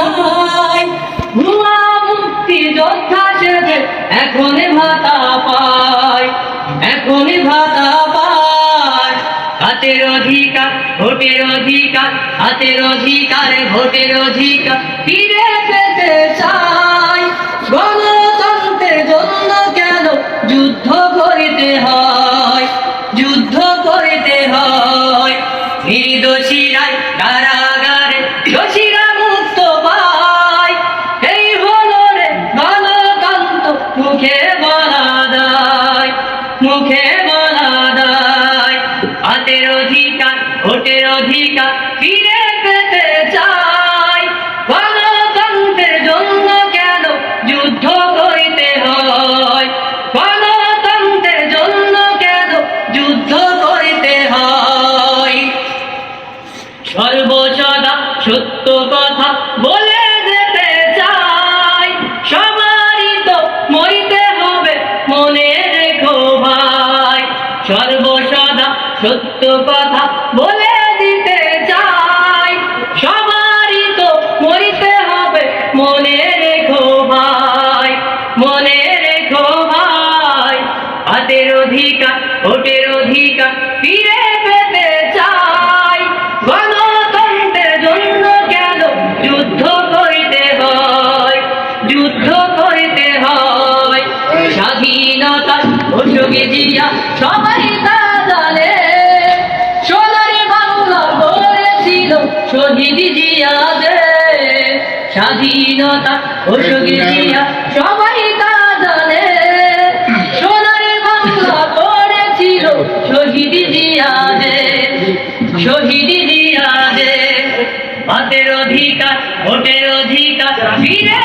নাই। ভুয়া মুক্তি যোদ্ধা সেজে এখন ভাতা পায়, এখন ভাতা পায়। হাতের অধিকার ভোটের অধিকার, হাতের অধিকার ভোটের অধিকার ফিরে পেতে চাই। গণতন্ত্রের জন্য কেন যুদ্ধ করিতে হয়, যুদ্ধ করিতে হয়। নির্দোষীরাই কারাগারে, দোষীরা মুক্ত পায়। এই হলো রে গণতন্ত্র, মুখে বলা দায়, মুখে বলা দায়। হাতের অধিকার ভোটের অধিকার ফিরে পেতে চাই। গণতন্ত্রের জন্য কেন যুদ্ধ করিতে হয়, গণতন্ত্রের জন্য কেন যুদ্ধ করিতে হয়। সর্বসদা সত্য কথা বলে যেতে চাই। সবারই তো মরিতে হবে, মনে রেখো ভাই। সর্বসদা সত্য কথা বলে দিতে চাই। সবারই তো মরিতে হবে, মনে রেখো ভাই, মনে রেখো ভাই। হাতের অধিকার ভোটের অধিকার ফিরে পেতে চাই। গণতন্ত্রের জন্য কেন যুদ্ধ করিতে হয়, যুদ্ধ করিতে হয়। স্বাধীনতার ঘোষকে জিয়া সবাই তা জানে। সোনার বাংলা গড়েছিল শহীদ জিয়াদের। স্বাধীনতা ঘোষকে জিয়া সবাই তা জানে। সোনার বাংলা গড়েছিল শহীদ জিয়াদের, শহীদ জিয়াদের। হাতের অধিকার ভোটের অধিকার ফিরে